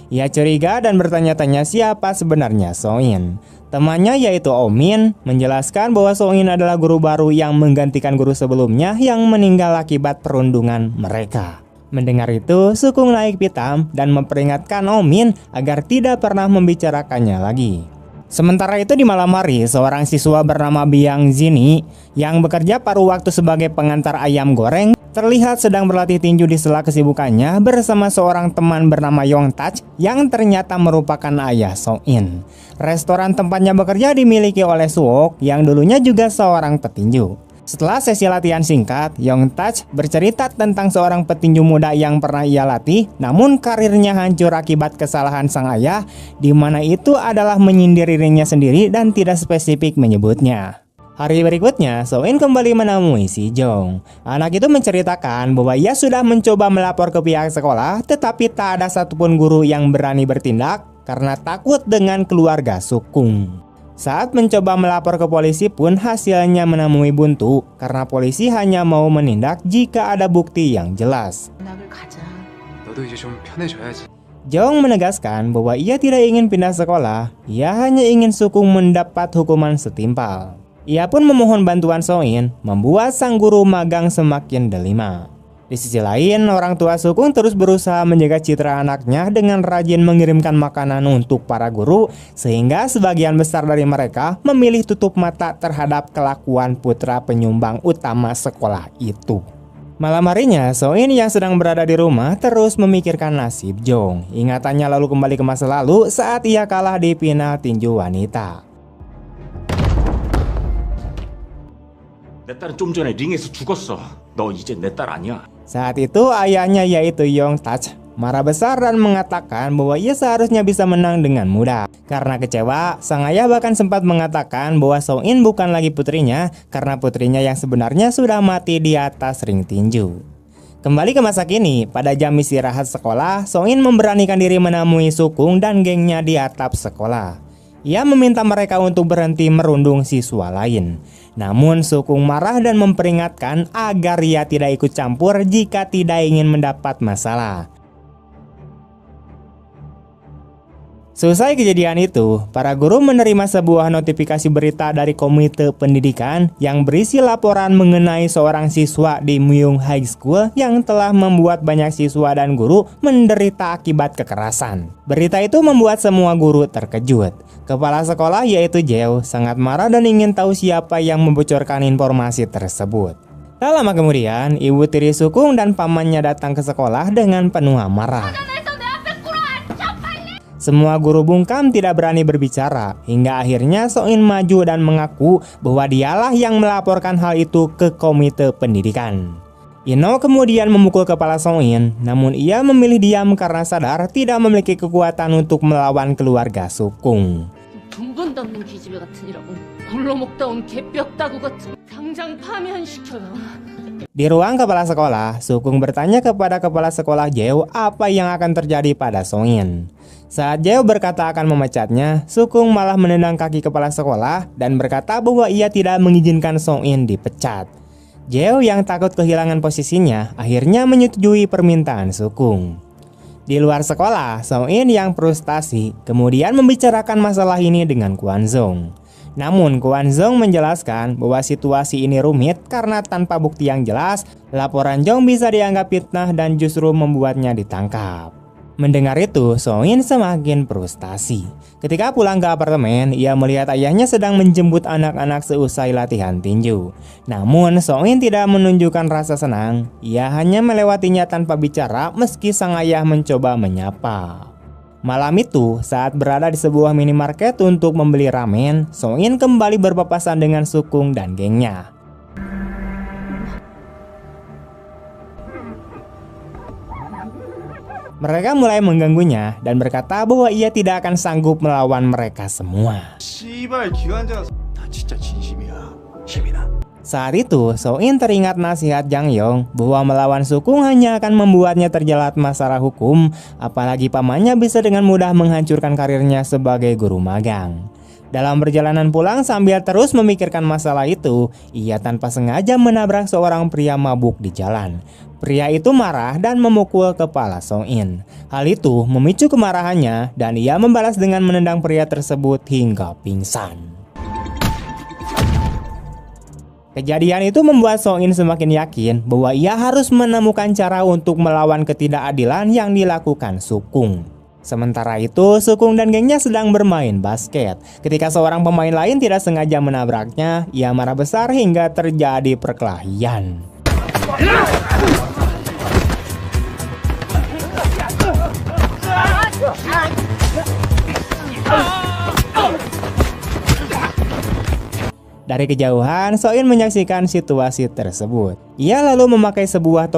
Ia curiga dan bertanya-tanya siapa sebenarnya So-in. Temannya yaitu Oh-min menjelaskan bahwa So-in adalah guru baru yang menggantikan guru sebelumnya yang meninggal akibat perundungan mereka. Mendengar itu, Sukung naik pitam dan memperingatkan Oh-min agar tidak pernah membicarakannya lagi. Sementara itu di malam hari, seorang siswa bernama Byung Jini yang bekerja paruh waktu sebagai pengantar ayam goreng terlihat sedang berlatih tinju di sela kesibukannya bersama seorang teman bernama Yong-taj yang ternyata merupakan ayah So-in. Restoran tempatnya bekerja dimiliki oleh Suok yang dulunya juga seorang petinju. Setelah sesi latihan singkat, Yong-taj bercerita tentang seorang petinju muda yang pernah ia latih, namun karirnya hancur akibat kesalahan sang ayah, di mana itu adalah menyindir dirinya sendiri dan tidak spesifik menyebutnya. Hari berikutnya, So-in kembali menemui si Jong. Anak itu menceritakan bahwa ia sudah mencoba melapor ke pihak sekolah, tetapi tak ada satupun guru yang berani bertindak karena takut dengan keluarga Sukung. Saat mencoba melapor ke polisi pun hasilnya menemui buntu karena polisi hanya mau menindak jika ada bukti yang jelas. Jong menegaskan bahwa ia tidak ingin pindah sekolah, ia hanya ingin Sukung mendapat hukuman setimpal. Ia pun memohon bantuan So-in membuat sang guru magang semakin delima. Di sisi lain, orang tua Sukung terus berusaha menjaga citra anaknya dengan rajin mengirimkan makanan untuk para guru, sehingga sebagian besar dari mereka memilih tutup mata terhadap kelakuan putra penyumbang utama sekolah itu. Malam harinya, So-in yang sedang berada di rumah terus memikirkan nasib Jong. Ingatannya lalu kembali ke masa lalu saat ia kalah di final tinju wanita. 내 딸은 좀 전에 링에서 죽었어. 너 이제 내 딸 아니야. Saat itu ayahnya yaitu Yong-taj marah besar dan mengatakan bahwa ia seharusnya bisa menang dengan mudah. Karena kecewa, sang ayah bahkan sempat mengatakan bahwa So-in bukan lagi putrinya karena putrinya yang sebenarnya sudah mati di atas ring tinju. Kembali ke masa kini, pada jam istirahat sekolah, So-in memberanikan diri menemui Sukung dan gengnya di atap sekolah. Ia meminta mereka untuk berhenti merundung siswa lain. Namun Sukung marah dan memperingatkan agar ia tidak ikut campur jika tidak ingin mendapat masalah. Selesai kejadian itu, para guru menerima sebuah notifikasi berita dari komite pendidikan yang berisi laporan mengenai seorang siswa di Myung High School yang telah membuat banyak siswa dan guru menderita akibat kekerasan. Berita itu membuat semua guru terkejut. Kepala sekolah yaitu Jeo sangat marah dan ingin tahu siapa yang membocorkan informasi tersebut. Tak lama kemudian, ibu tiri Sukung dan pamannya datang ke sekolah dengan penuh amarah. Semua guru bungkam tidak berani berbicara, hingga akhirnya So-in maju dan mengaku bahwa dialah yang melaporkan hal itu ke komite pendidikan. Ino kemudian memukul kepala So-in, namun ia memilih diam karena sadar tidak memiliki kekuatan untuk melawan keluarga Sukung. 동건당는 기집애 같은 이라고 굴러먹다 온 개뼈따구 같은 당장 파면시켜요. Di ruang kepala sekolah, Sukung bertanya kepada kepala sekolah Jeo apa yang akan terjadi pada So-in. Saat Jeo berkata akan memecatnya, Sukung malah menendang kaki kepala sekolah dan berkata bahwa ia tidak mengizinkan So-in dipecat. Jeo yang takut kehilangan posisinya akhirnya menyetujui permintaan Sukung. Di luar sekolah, So-in yang frustasi kemudian membicarakan masalah ini dengan Kwon Sung. Namun Kwon Sung menjelaskan bahwa situasi ini rumit karena tanpa bukti yang jelas, laporan Jong bisa dianggap fitnah dan justru membuatnya ditangkap. Mendengar itu, So-in semakin frustasi. Ketika pulang ke apartemen, ia melihat ayahnya sedang menjemput anak-anak seusai latihan tinju. Namun, So-in tidak menunjukkan rasa senang. Ia hanya melewatinya tanpa bicara meski sang ayah mencoba menyapa. Malam itu, saat berada di sebuah minimarket untuk membeli ramen, So-in kembali berpapasan dengan Sukung dan gengnya. Mereka mulai mengganggunya dan berkata bahwa ia tidak akan sanggup melawan mereka semua. Saat itu, So-in teringat nasihat Jang Yong bahwa melawan Sukung hanya akan membuatnya terjerat masalah hukum, apalagi pamannya bisa dengan mudah menghancurkan karirnya sebagai guru magang. Dalam perjalanan pulang sambil terus memikirkan masalah itu, ia tanpa sengaja menabrak seorang pria mabuk di jalan. Pria itu marah dan memukul kepala Song-in. Hal itu memicu kemarahannya dan ia membalas dengan menendang pria tersebut hingga pingsan. Kejadian itu membuat Song-in semakin yakin bahwa ia harus menemukan cara untuk melawan ketidakadilan yang dilakukan Sukung. Sementara itu, Sukung dan gengnya sedang bermain basket. Ketika seorang pemain lain tidak sengaja menabraknya, ia marah besar hingga terjadi perkelahian. Dari kejauhan, Song-in menyaksikan situasi tersebut. Ia lalu memakai sebuah topi